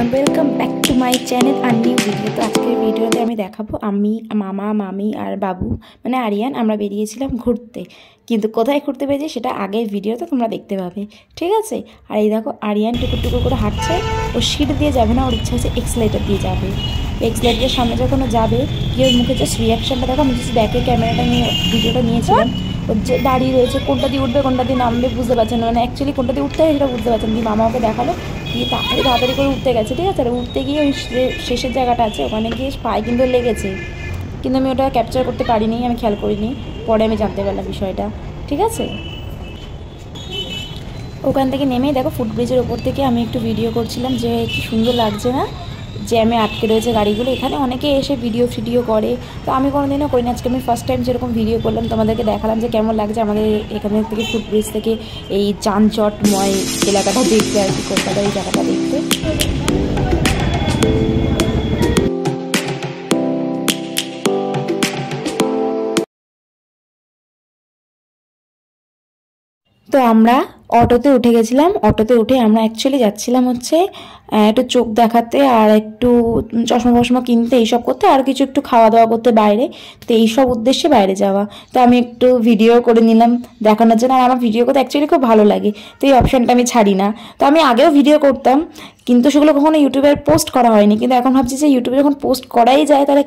Everyone welcome back to my channel और new video. तो आजकल भिडियोते आमी देखाबो आमी मामा मामी और बाबू माने आरियान आमरा बेरिয়েছিলাম घुरते, किन्तु कोथाय घुरते पेरेछि सेटा आगेर भिडियोते तोमरा देखते पाबे। ठीक आछे। और এই দেখো आरियान टुकुर टुकुर करे हाঁটছে। ও সিট দিয়ে যাবে না, ওর ইচ্ছা আছে এক্সেলেটর দিয়ে যাবে। এক্সেলেটরের সামনে যখন ও যাবে গিয়ে ওর মুখে জাস্ট রিঅ্যাকশনটা দেখো। আমি জাস্ট ব্যাকে ক্যামেরাটা নিয়ে ভিডিওটা নিয়েছিলাম। ও যে দাঁড়িয়ে রয়েছে, কোনটা দিয়ে উঠবে কোনটা দিয়ে নামবে বুঝতে পারছে না, মানে অ্যাকচুয়ালি কোনটা দিয়ে উঠতে হয় সেটা বুঝতে পারছেন। দিয়ে মামা ওকে দেখালো, দিয়ে তাড়াতাড়ি করে উঠতে গেছে। ঠিক আছে। আর উঠতে গিয়ে ওই শেষের জায়গাটা আছে ওখানে গিয়ে পায়ে কিন্তু লেগেছে, কিন্তু আমি ওটা ক্যাপচার করতে পারিনি, আমি খেয়াল করিনি, পরে আমি জানতে পারলাম বিষয়টা। ঠিক আছে। ওখান থেকে নেমেই দেখো ফুটব্রিজের ওপর থেকে আমি একটু ভিডিও করছিলাম যে কি সুন্দর লাগছে না, জ্যামে আটকে রয়েছে গাড়িগুলো। এখানে অনেকে এসে ভিডিও করে, তো আমি কোনোদিনও করি না। আজকে আমি ফার্স্ট টাইম যেরকম ভিডিও করলাম তোমাদেরকে দেখালাম যে কেমন লাগছে আমাদের এখান থেকে ফুটব্রিজ থেকে এই যানজটময় এলাকাটা দেখতে আর কি, কলকাতার এই জায়গাটা দেখতে। তো আমরা অটোতে উঠে গেছিলাম। অটোতে উঠে আমরা অ্যাকচুয়ালি যাচ্ছিলাম হচ্ছে একটু চোখ দেখাতে আর একটু চশমা ফশমা কিনতে, এইসব করতে, আর কিছু একটু খাওয়া দাওয়া করতে বাইরে। তো এইসব উদ্দেশ্যে বাইরে যাওয়া। তো আমি একটু ভিডিও করে নিলাম দেখানোর জন্য। আর আমার ভিডিও করতে অ্যাকচুয়ালি খুব ভালো লাগে, তো এই অপশানটা আমি ছাড়ি না। তো আমি আগেও ভিডিও করতাম, কিন্তু সেগুলো কখনো ইউটিউবে পোস্ট করা হয়নি। কিন্তু এখন ভাবছি যে ইউটিউবে যখন পোস্ট করাই যায় তাহলে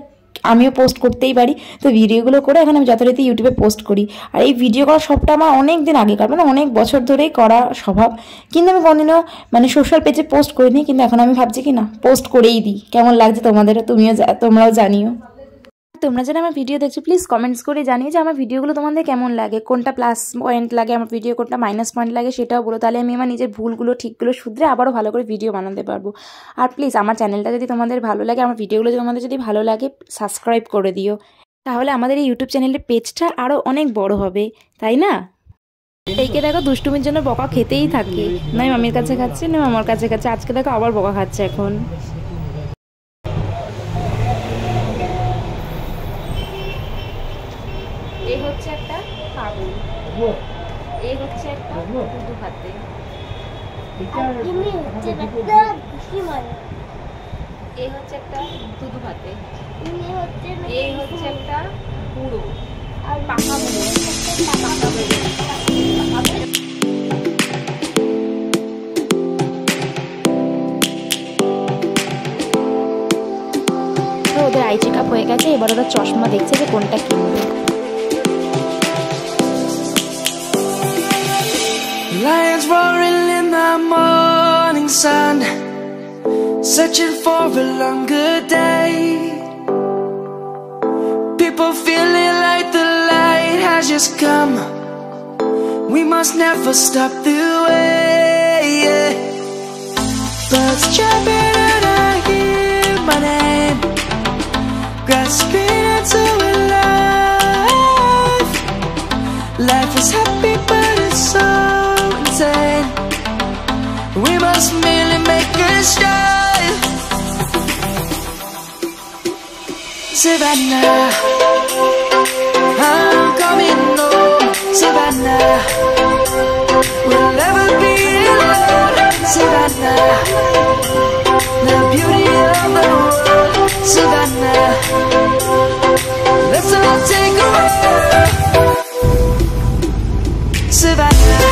আমিও পোস্ট করতেই পারি। তো ভিডিওগুলো করে এখন আমি যথারীতি ইউটিউবে পোস্ট করি। আর এই ভিডিও করার সবটা আমার অনেক দিন আগেকার, মানে অনেক বছর ধরেই করা স্বভাব, কিন্তু আমি কোনোদিনও মানে সোশ্যাল পেজে পোস্ট করিনি। কিন্তু এখন আমি ভাবছি কি না পোস্ট করেই দিই। কেমন লাগছে তোমাদেরও, তোমরাও জানিও। তোমরা যারা আমার ভিডিও দেখছো প্লিজ কমেন্টস করে জানিয়ে যে আমার ভিডিওগুলো তোমাদের কেমন লাগে, কোনটা প্লাস পয়েন্ট লাগে আমার ভিডিও, কোনটা মাইনাস পয়েন্ট লাগে সেটাও বলো। তাহলে আমি আমার নিজের ভুলগুলো ঠিকগুলো শুধরে আবারও ভালো করে ভিডিও বানাতে পারবো। আর প্লিজ আমার চ্যানেলটা যদি তোমাদের ভালো লাগে, আমার ভিডিওগুলো তোমাদের যদি ভালো লাগে সাবস্ক্রাইব করে দিও, তাহলে আমাদের এই ইউটিউব চ্যানেলের পেজটা আরও অনেক বড় হবে, তাই না? এইকে দেখো দুষ্টুমির জন্য বকা খেতেই থাকে, নয় মামির কাছে খাচ্ছে না আমার কাছে খাচ্ছে। আজকে দেখো আবার বকা খাচ্ছে। এখন এই হচ্ছে একটা কাবুল, এই হচ্ছে একটা দুধু হাতে, এই হচ্ছে একটা দুধু হাতে, এই হচ্ছে একটা বুড়ো পাকা বুড়ো। ওদের আই চেক আপ হয়ে গেছে, এবার ওরা চশমা দেখছে যে কোনটা কিনবে। Lions roaring in the morning sun, searching for a longer day. People feeling like the light has just come. We must never stop the way. Birds jumping and I hear my name, grasping into a life. Life is happy but it's so insane. We must merely make a start. Savannah, I'm coming home. Savannah, we'll never be alone. Savannah, the beauty of the world. Savannah, let's all take a walk. Savannah,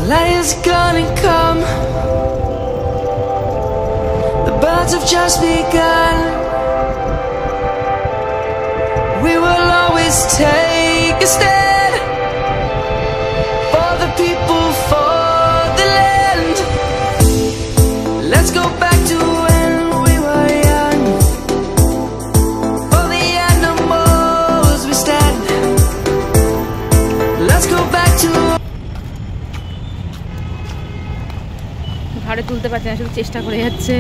lion's gonna come. The birds have just begun. We will always take a stand for the people, for the land. Let's go back to when we were young. For the animals we stand. Let's go back to ঘরে তুলতে পারছে না, শুধু চেষ্টা করে যাচ্ছে।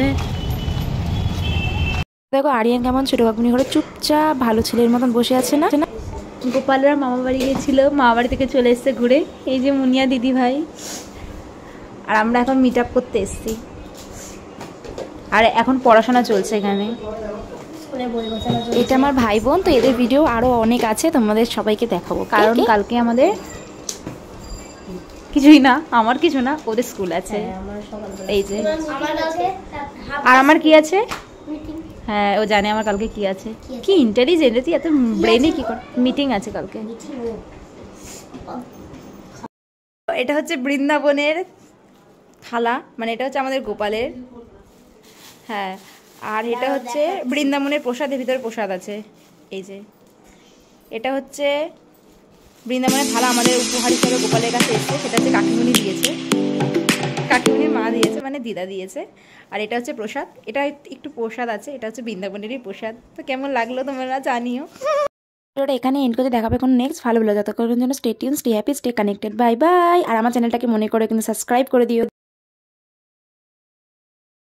দেখো আরিয়ান কেমন ছোট কাকুনি ঘরে চুপচাপ ভালো ছেলের মতন বসে আছে না। গোপালরা মামা বাড়ি গিয়েছিল, মামা বাড়ি থেকে চলে এসেছে ঘুরে। এই যে মুনিয়া দিদি ভাই, আর আমরা এখন মিট আপ করতে এসেছি, আর এখন পড়াশোনা চলছে এখানে। এটা আমার ভাই বোন, তো এদের ভিডিও আরও অনেক আছে, তোমাদের সবাইকে দেখাবো, কারণ কালকে আমাদের কিছুই না, আমার কিছু না, ওদের স্কুল আছে। এই যে আর আমার কি আছে, হ্যাঁ ও জানে আমার কালকে কি আছে। কি ইন্টেলিজেন্ট তুই, এত ব্রেনে কি কর। মিটিং আছে কালকে। এটা হচ্ছে বৃন্দাবনের থালা, মানে এটা হচ্ছে আমাদের গোপালের, হ্যাঁ। আর এটা হচ্ছে বৃন্দাবনের প্রসাদের ভিতরে প্রসাদ আছে। এই যে এটা হচ্ছে বৃন্দাবনের থালা, আমাদের উপহার হিসাবে গোপালের কাছে এসছে। সেটা হচ্ছে কাকিমণি দিয়েছে, কাকিমণির মা দিয়েছে, মানে দিদা দিয়েছে। আর এটা হচ্ছে প্রসাদ, এটা একটু প্রসাদ আছে, এটা হচ্ছে বৃন্দাবনেরই প্রসাদ। তো কেমন লাগলো তোমরা জানিও। ভিডিওটা এখানে এন্ড করে দেখাবে কোনো নেক্সট ভালো ভালো, যতক্ষণের জন্য stay tune, stay happy, stay connected, bye bye. আর আমার চ্যানেলটাকে মনে করে কিন্তু সাবস্ক্রাইব করে দিও।